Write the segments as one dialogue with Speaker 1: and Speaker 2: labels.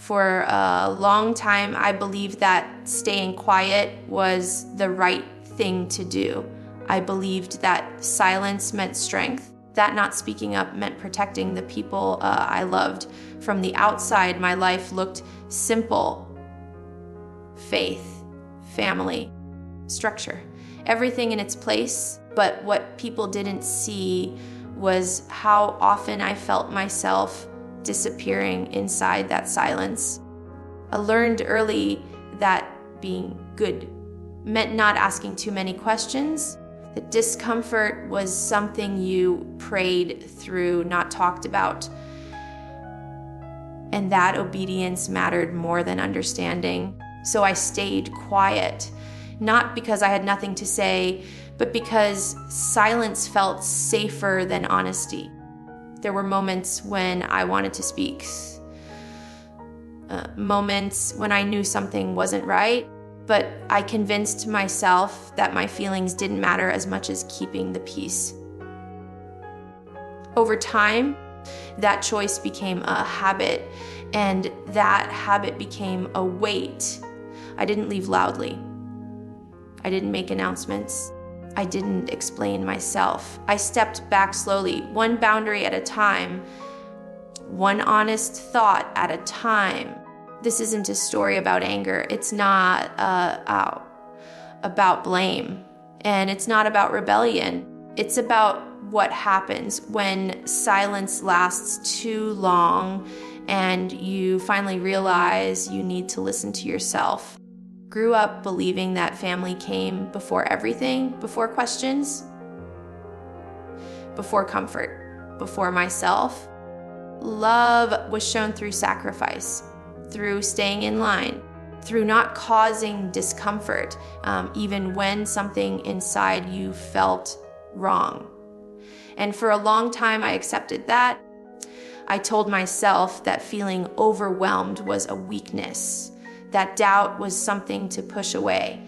Speaker 1: For a long time, I believed that staying quiet was the right thing to do. I believed that silence meant strength, that not speaking up meant protecting the people I loved. From the outside, my life looked simple. Faith, family, structure, everything in its place. But what people didn't see was how often I felt myself disappearing inside that silence. I learned early that being good meant not asking too many questions, that discomfort was something you prayed through, not talked about, and that obedience mattered more than understanding. So I stayed quiet, not because I had nothing to say, but because silence felt safer than honesty. There were moments when I wanted to speak, moments when I knew something wasn't right, but I convinced myself that my feelings didn't matter as much as keeping the peace. Over time, that choice became a habit, and that habit became a weight. I didn't leave loudly. I didn't make announcements. I didn't explain myself. I stepped back slowly, one boundary at a time, one honest thought at a time. This isn't a story about anger. It's not about blame, and it's not about rebellion. It's about what happens when silence lasts too long and you finally realize you need to listen to yourself. Grew up believing that family came before everything, before questions, before comfort, before myself. Love was shown through sacrifice, through staying in line, through not causing discomfort, even when something inside you felt wrong. And for a long time, I accepted that. I told myself that feeling overwhelmed was a weakness, that doubt was something to push away,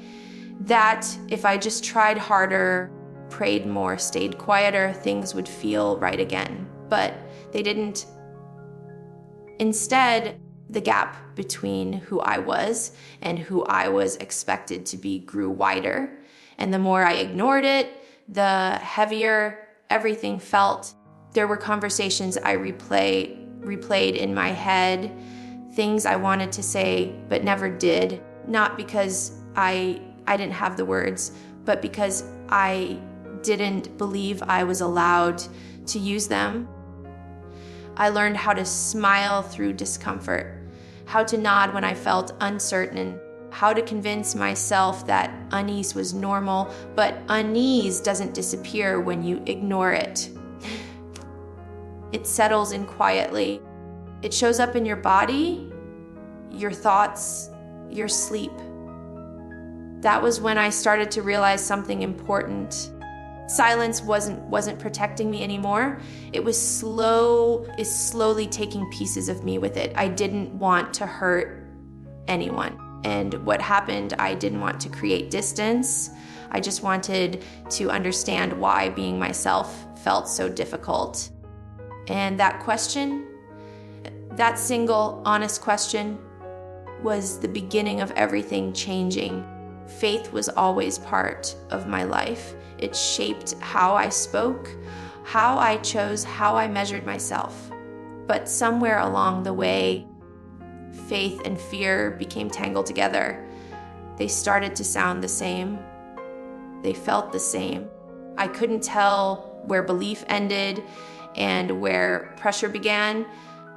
Speaker 1: that if I just tried harder, prayed more, stayed quieter, things would feel right again. But they didn't. Instead, the gap between who I was and who I was expected to be grew wider. And the more I ignored it, the heavier everything felt. There were conversations I replayed in my head, things I wanted to say but never did, not because I didn't have the words, but because I didn't believe I was allowed to use them. I learned how to smile through discomfort, how to nod when I felt uncertain, how to convince myself that unease was normal, but unease doesn't disappear when you ignore it. It settles in quietly. It shows up in your body, your thoughts, your sleep. That was when I started to realize something important. Silence wasn't protecting me anymore. It was slowly taking pieces of me with it. I didn't want to hurt anyone. And what happened, I didn't want to create distance. I just wanted to understand why being myself felt so difficult. And that question, that single honest question, was the beginning of everything changing. Faith was always part of my life. It shaped how I spoke, how I chose, how I measured myself. But somewhere along the way, faith and fear became tangled together. They started to sound the same. They felt the same. I couldn't tell where belief ended and where pressure began.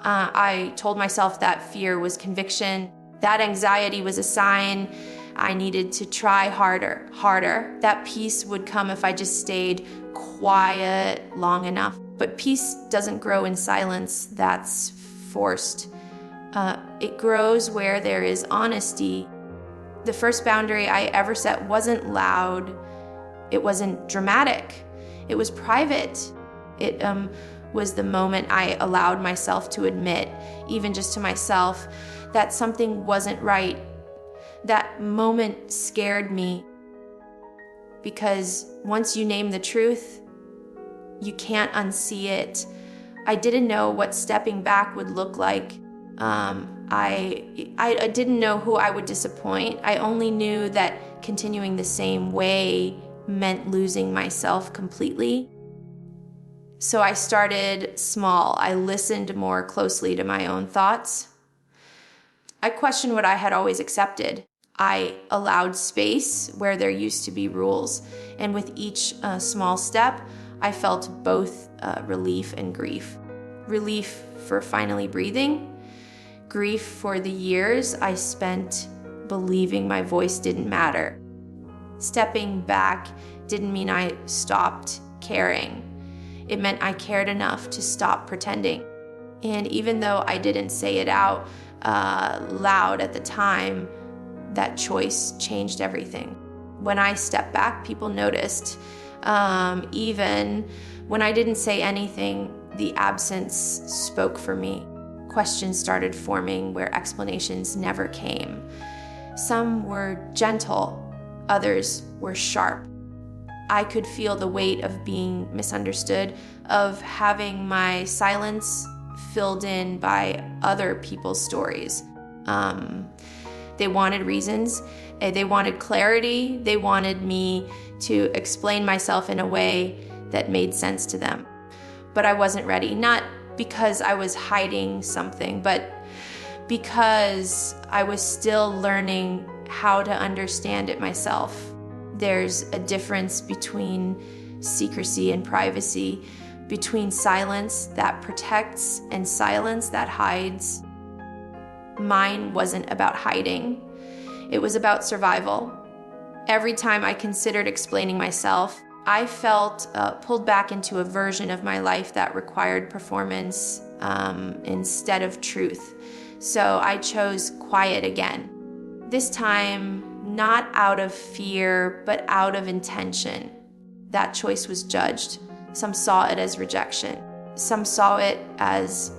Speaker 1: I told myself that fear was conviction. That anxiety was a sign I needed to try harder. That peace would come if I just stayed quiet long enough. But peace doesn't grow in silence. That's forced. It grows where there is honesty. The first boundary I ever set wasn't loud. It wasn't dramatic. It was private. It was the moment I allowed myself to admit, even just to myself, that something wasn't right. That moment scared me because once you name the truth, you can't unsee it. I didn't know what stepping back would look like. I didn't know who I would disappoint. I only knew that continuing the same way meant losing myself completely. So I started small. I listened more closely to my own thoughts. I questioned what I had always accepted. I allowed space where there used to be rules. And with each small step, I felt both relief and grief. Relief for finally breathing, grief for the years I spent believing my voice didn't matter. Stepping back didn't mean I stopped caring. It meant I cared enough to stop pretending. And even though I didn't say it out loud at the time, that choice changed everything. When I stepped back, people noticed. Even when I didn't say anything, the absence spoke for me. Questions started forming where explanations never came. Some were gentle, others were sharp. I could feel the weight of being misunderstood, of having my silence filled in by other people's stories. They wanted reasons, they wanted clarity, they wanted me to explain myself in a way that made sense to them. But I wasn't ready, not because I was hiding something, but because I was still learning how to understand it myself. There's a difference between secrecy and privacy, between silence that protects and silence that hides. Mine wasn't about hiding. It was about survival. Every time I considered explaining myself, I felt pulled back into a version of my life that required performance instead of truth. So I chose quiet again. This time, not out of fear, but out of intention. That choice was judged. Some saw it as rejection. Some saw it as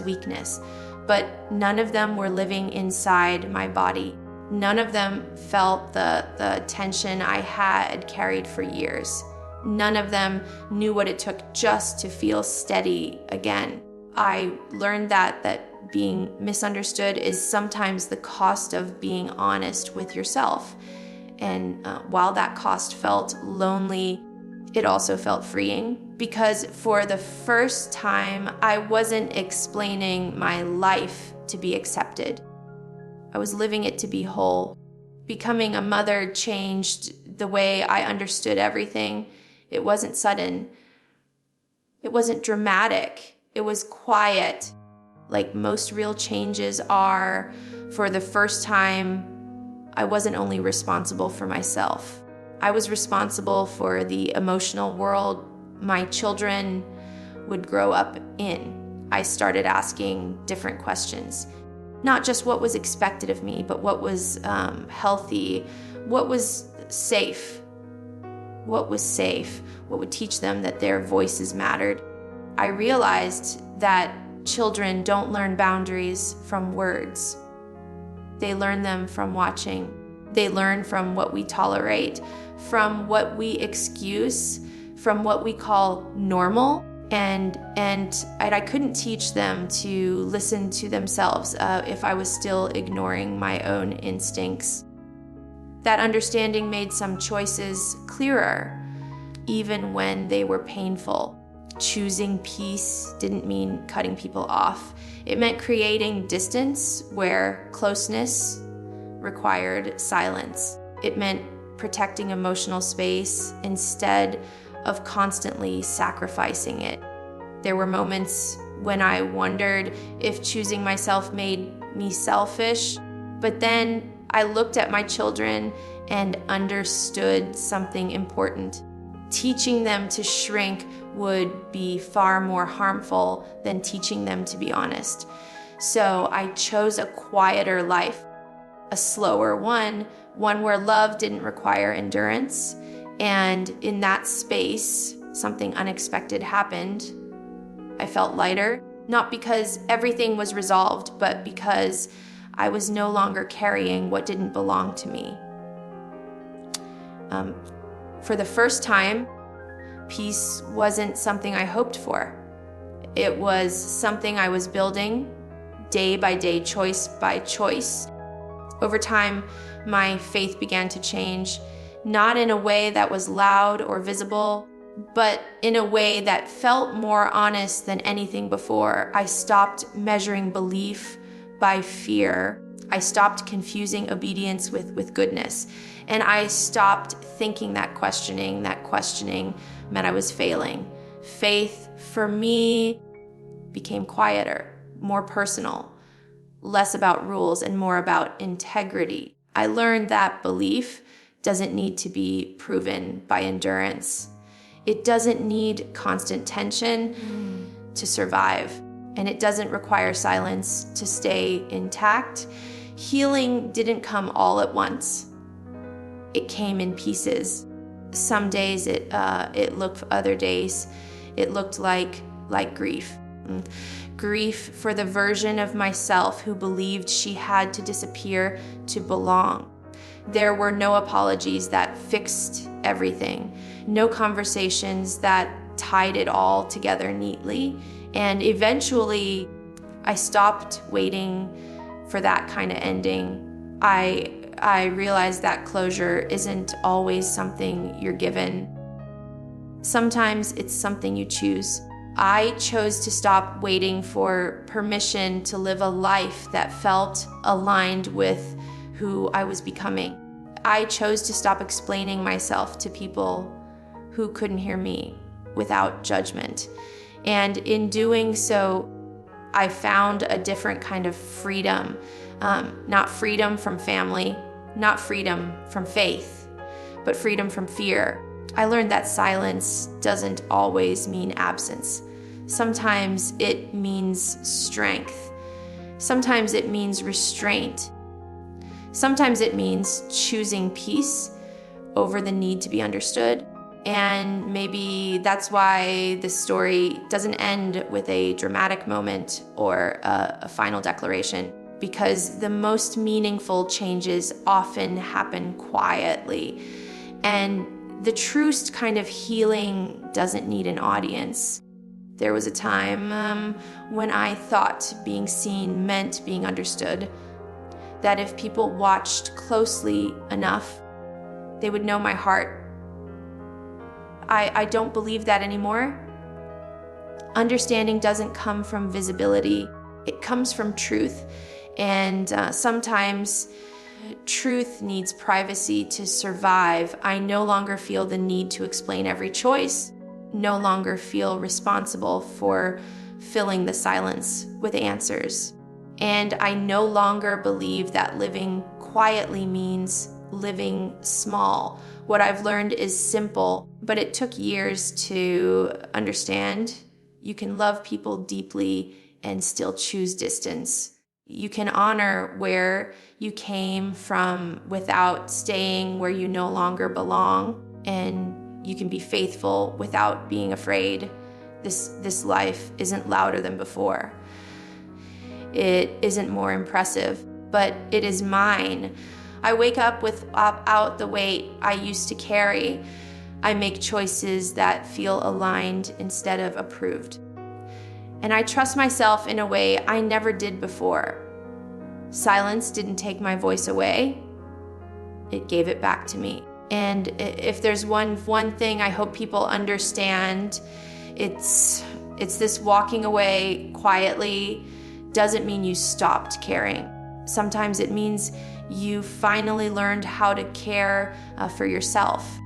Speaker 1: weakness. But none of them were living inside my body. None of them felt the tension I had carried for years. None of them knew what it took just to feel steady again. I learned that being misunderstood is sometimes the cost of being honest with yourself. And while that cost felt lonely, it also felt freeing, because for the first time, I wasn't explaining my life to be accepted. I was living it to be whole. Becoming a mother changed the way I understood everything. It wasn't sudden. It wasn't dramatic. It was quiet, like most real changes are. For the first time, I wasn't only responsible for myself. I was responsible for the emotional world my children would grow up in. I started asking different questions. Not just what was expected of me, but what was healthy, what was safe, what would teach them that their voices mattered. I realized that children don't learn boundaries from words. They learn them from watching. They learn from what we tolerate, from what we excuse, from what we call normal. And I couldn't teach them to listen to themselves if I was still ignoring my own instincts. That understanding made some choices clearer, even when they were painful. Choosing peace didn't mean cutting people off. It meant creating distance where closeness required silence. It meant protecting emotional space instead of constantly sacrificing it. There were moments when I wondered if choosing myself made me selfish, but then I looked at my children and understood something important. Teaching them to shrink would be far more harmful than teaching them to be honest. So I chose a quieter life, a slower one where love didn't require endurance. And in that space, something unexpected happened. I felt lighter, not because everything was resolved, but because I was no longer carrying what didn't belong to me. For the first time, peace wasn't something I hoped for. It was something I was building day by day, choice by choice. Over time, my faith began to change, not in a way that was loud or visible, but in a way that felt more honest than anything before. I stopped measuring belief by fear. I stopped confusing obedience with goodness. And I stopped thinking that questioning meant I was failing. Faith, for me, became quieter, more personal, less about rules and more about integrity. I learned that belief doesn't need to be proven by endurance. It doesn't need constant tension to survive, and it doesn't require silence to stay intact. Healing didn't come all at once. It came in pieces. Some days it looked, other days it looked like grief. Grief for the version of myself who believed she had to disappear to belong. There were no apologies that fixed everything, no conversations that tied it all together neatly. And eventually, I stopped waiting for that kind of ending. I realized that closure isn't always something you're given. Sometimes it's something you choose. I chose to stop waiting for permission to live a life that felt aligned with who I was becoming. I chose to stop explaining myself to people who couldn't hear me without judgment. And in doing so, I found a different kind of freedom. Not freedom from family, not freedom from faith, but freedom from fear. I learned that silence doesn't always mean absence. Sometimes it means strength. Sometimes it means restraint. Sometimes it means choosing peace over the need to be understood. And maybe that's why this story doesn't end with a dramatic moment or a final declaration, because the most meaningful changes often happen quietly. And the truest kind of healing doesn't need an audience. There was a time when I thought being seen meant being understood, that if people watched closely enough, they would know my heart. I don't believe that anymore. Understanding doesn't come from visibility. It comes from truth. And sometimes truth needs privacy to survive. I no longer feel the need to explain every choice, no longer feel responsible for filling the silence with answers. And I no longer believe that living quietly means living small. What I've learned is simple, but it took years to understand. You can love people deeply and still choose distance. You can honor where you came from without staying where you no longer belong. And you can be faithful without being afraid. This life isn't louder than before. It isn't more impressive, but it is mine. I wake up without the weight I used to carry. I make choices that feel aligned instead of approved. And I trust myself in a way I never did before. Silence didn't take my voice away. It gave it back to me. And if there's one thing I hope people understand, it's this: walking away quietly doesn't mean you stopped caring. Sometimes it means you finally learned how to care for yourself.